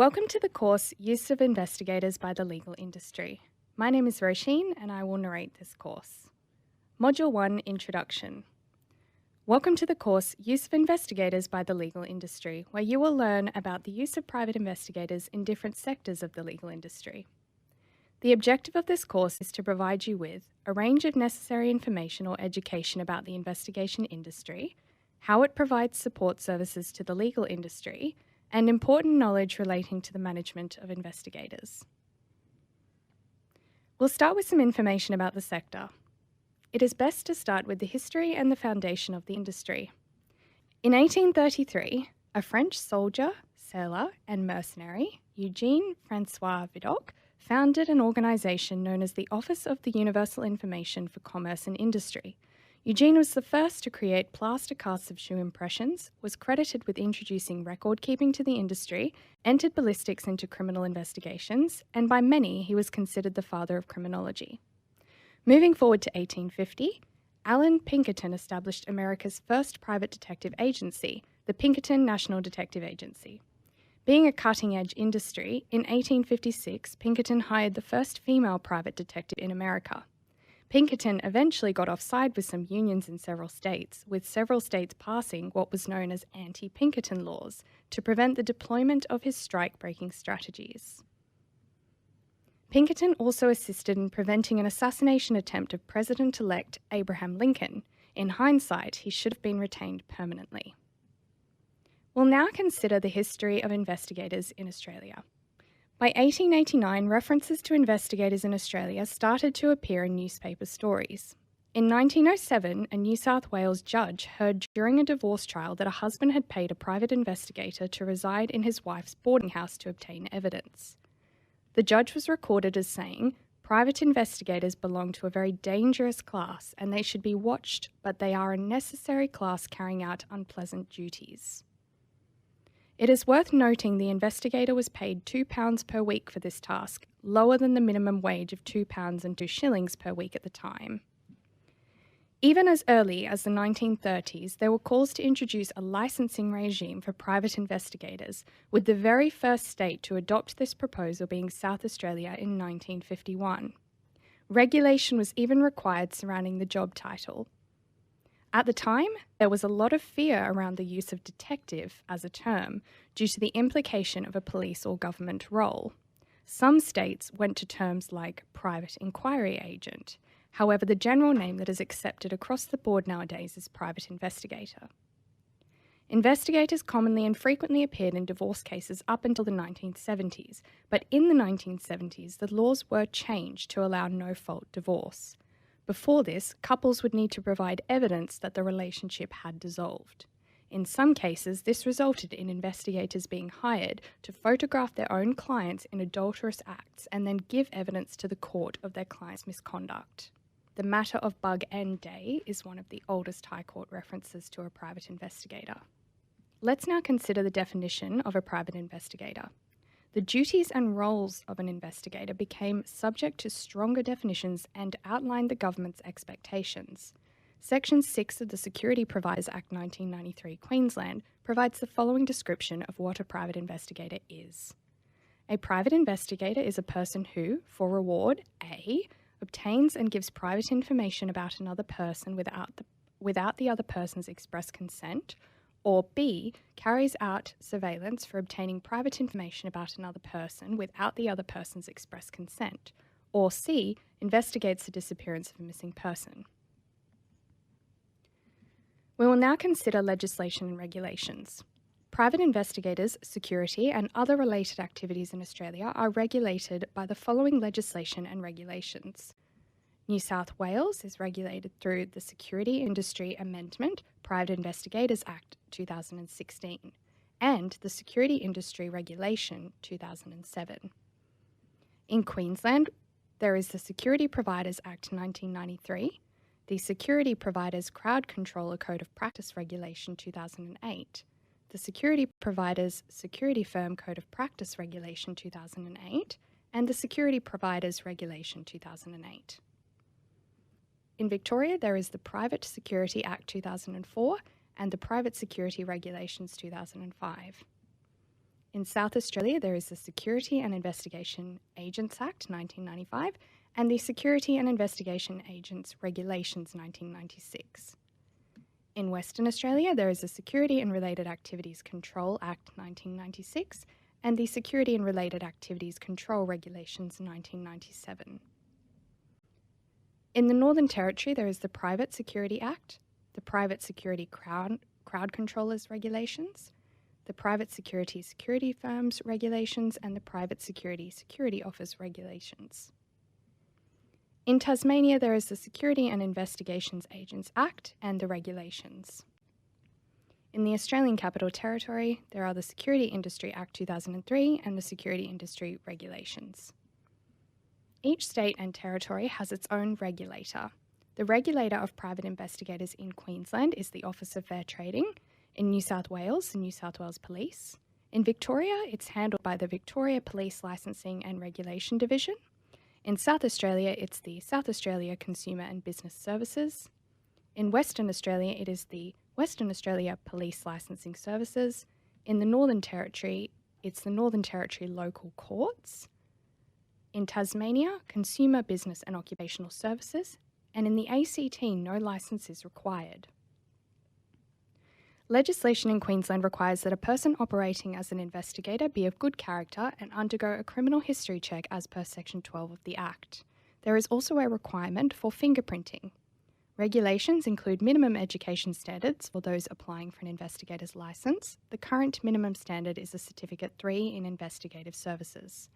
Welcome to the course Use of Investigators by the Legal Industry. My name is Roisin and I will narrate this course. Module 1 Introduction. Welcome to the course Use of Investigators by the Legal Industry, where you will learn about the use of private investigators in different sectors of the legal industry. The objective of this course is to provide you with a range of necessary information or education about the investigation industry, how it provides support services to the legal industry, and important knowledge relating to the management of investigators. We'll start with some information about the sector. It is best to start with the history and the foundation of the industry. In 1833, a French soldier, sailor, and mercenary, Eugene Francois Vidocq, founded an organization known as the Office of the Universal Information for Commerce and Industry. Eugene was the first to create plaster casts of shoe impressions, was credited with introducing record-keeping to the industry, entered ballistics into criminal investigations, and by many he was considered the father of criminology. Moving forward to 1850, Allan Pinkerton established America's first private detective agency, the Pinkerton National Detective Agency. Being a cutting-edge industry, in 1856 Pinkerton hired the first female private detective in America. Pinkerton eventually got offside with some unions in several states, with several states passing what was known as anti-Pinkerton laws to prevent the deployment of his strike-breaking strategies. Pinkerton also assisted in preventing an assassination attempt of President-elect Abraham Lincoln. In hindsight, he should have been retained permanently. We'll now consider the history of investigators in Australia. By 1889, references to investigators in Australia started to appear in newspaper stories. In 1907, a New South Wales judge heard during a divorce trial that a husband had paid a private investigator to reside in his wife's boarding house to obtain evidence. The judge was recorded as saying, "Private investigators belong to a very dangerous class and they should be watched, but they are a necessary class carrying out unpleasant duties." It is worth noting the investigator was paid £2 per week for this task, lower than the minimum wage of £2 and 2 shillings per week at the time. Even as early as the 1930s, there were calls to introduce a licensing regime for private investigators, with the very first state to adopt this proposal being South Australia in 1951. Regulation was even required surrounding the job title. At the time, there was a lot of fear around the use of detective as a term due to the implication of a police or government role. Some states went to terms like private inquiry agent. However, the general name that is accepted across the board nowadays is private investigator. Investigators commonly and frequently appeared in divorce cases up until the 1970s, but in the 1970s, the laws were changed to allow no-fault divorce. Before this, couples would need to provide evidence that the relationship had dissolved. In some cases, this resulted in investigators being hired to photograph their own clients in adulterous acts and then give evidence to the court of their client's misconduct. The matter of Bug and Day is one of the oldest High Court references to a private investigator. Let's now consider the definition of a private investigator. The duties and roles of an investigator became subject to stronger definitions and outlined the government's expectations. Section 6 of the Security Providers Act 1993, Queensland, provides the following description of what a private investigator is. A private investigator is a person who, for reward, A, obtains and gives private information about another person without the other person's express consent, or B, carries out surveillance for obtaining private information about another person without the other person's express consent, or C, investigates the disappearance of a missing person. We will now consider legislation and regulations. Private investigators, security, and other related activities in Australia are regulated by the following legislation and regulations. New South Wales is regulated through the Security Industry Amendment Private Investigators Act 2016 and the Security Industry Regulation 2007. In Queensland, there is the Security Providers Act 1993, the Security Providers Crowd Controller Code of Practice Regulation 2008, the Security Providers Security Firm Code of Practice Regulation 2008, and the Security Providers Regulation 2008. In Victoria, there is the Private Security Act 2004 and the Private Security Regulations 2005. In South Australia, there is the Security and Investigation Agents Act 1995 and the Security and Investigation Agents Regulations 1996. In Western Australia, there is the Security and Related Activities Control Act 1996 and the Security and Related Activities Control Regulations 1997. In the Northern Territory, there is the Private Security Act, the Private Security Crowd Controllers Regulations, the Private Security Firms Regulations, and the Private Security Office Regulations. In Tasmania, there is the Security and Investigations Agents Act and the regulations. In the Australian Capital Territory, there are the Security Industry Act 2003 and the Security Industry Regulations. Each state and territory has its own regulator. The regulator of private investigators in Queensland is the Office of Fair Trading. In New South Wales, the New South Wales Police. In Victoria, it's handled by the Victoria Police Licensing and Regulation Division. In South Australia, it's the South Australia Consumer and Business Services. In Western Australia, it is the Western Australia Police Licensing Services. In the Northern Territory, it's the Northern Territory Local Courts. In Tasmania, Consumer, Business and Occupational Services. And in the ACT, no licence is required. Legislation in Queensland requires that a person operating as an investigator be of good character and undergo a criminal history check as per Section 12 of the Act. There is also a requirement for fingerprinting. Regulations include minimum education standards for those applying for an investigator's licence. The current minimum standard is a Certificate 3 in Investigative Services.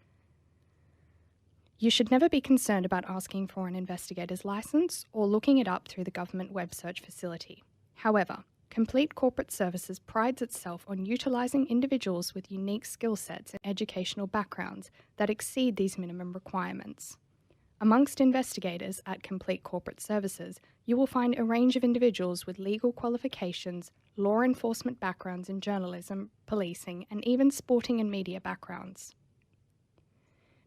You should never be concerned about asking for an investigator's licence or looking it up through the government web search facility. However, Complete Corporate Services prides itself on utilising individuals with unique skill sets and educational backgrounds that exceed these minimum requirements. Amongst investigators at Complete Corporate Services, you will find a range of individuals with legal qualifications, law enforcement backgrounds in journalism, policing, and even sporting and media backgrounds.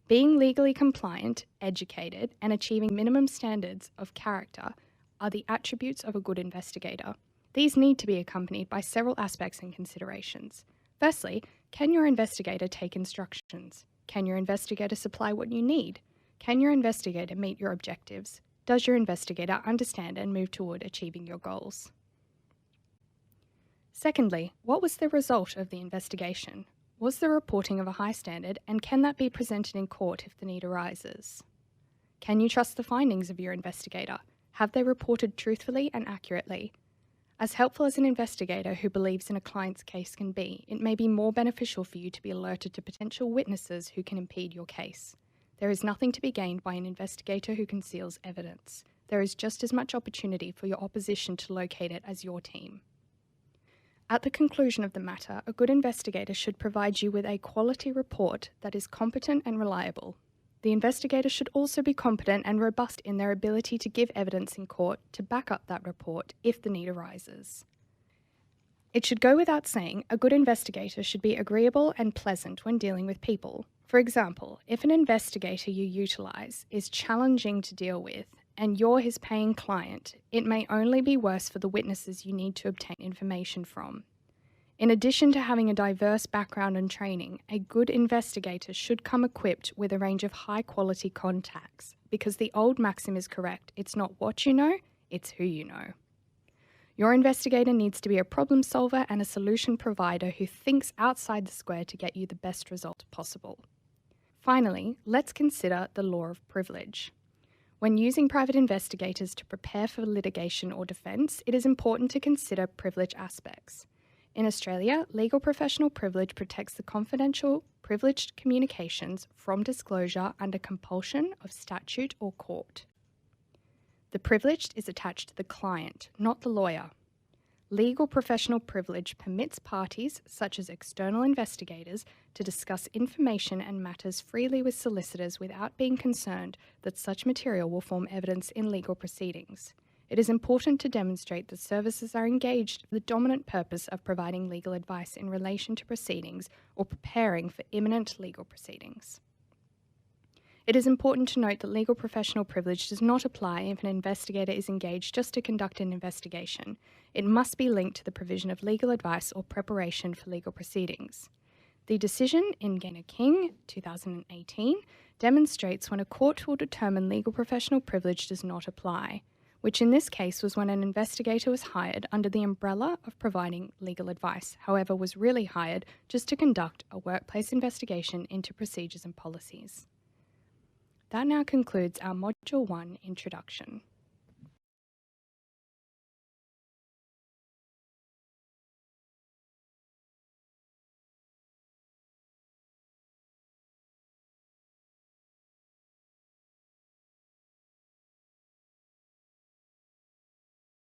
Being legally compliant, educated, and achieving minimum standards of character are the attributes of a good investigator. These need to be accompanied by several aspects and considerations. Firstly, can your investigator take instructions? Can your investigator supply what you need? Can your investigator meet your objectives? Does your investigator understand and move toward achieving your goals? Secondly, what was the result of the investigation? Was the reporting of a high standard, and can that be presented in court if the need arises? Can you trust the findings of your investigator? Have they reported truthfully and accurately? As helpful as an investigator who believes in a client's case can be, it may be more beneficial for you to be alerted to potential witnesses who can impede your case. There is nothing to be gained by an investigator who conceals evidence. There is just as much opportunity for your opposition to locate it as your team. At the conclusion of the matter, a good investigator should provide you with a quality report that is competent and reliable. The investigator should also be competent and robust in their ability to give evidence in court to back up that report if the need arises. It should go without saying, a good investigator should be agreeable and pleasant when dealing with people. For example, if an investigator you utilise is challenging to deal with and you're his paying client, it may only be worse for the witnesses you need to obtain information from. In addition to having a diverse background and training, a good investigator should come equipped with a range of high-quality contacts, because the old maxim is correct: it's not what you know, it's who you know. Your investigator needs to be a problem solver and a solution provider who thinks outside the square to get you the best result possible. Finally, let's consider the law of privilege. When using private investigators to prepare for litigation or defence, it is important to consider privilege aspects. In Australia, legal professional privilege protects the confidential, privileged communications from disclosure under compulsion of statute or court. The privilege is attached to the client, not the lawyer. Legal professional privilege permits parties, such as external investigators, to discuss information and matters freely with solicitors without being concerned that such material will form evidence in legal proceedings. It is important to demonstrate that services are engaged for the dominant purpose of providing legal advice in relation to proceedings or preparing for imminent legal proceedings. It is important to note that legal professional privilege does not apply if an investigator is engaged just to conduct an investigation. It must be linked to the provision of legal advice or preparation for legal proceedings. The decision in Gaynor King, 2018, demonstrates when a court will determine legal professional privilege does not apply, which in this case was when an investigator was hired under the umbrella of providing legal advice, however was really hired just to conduct a workplace investigation into procedures and policies. That now concludes our Module 1 introduction.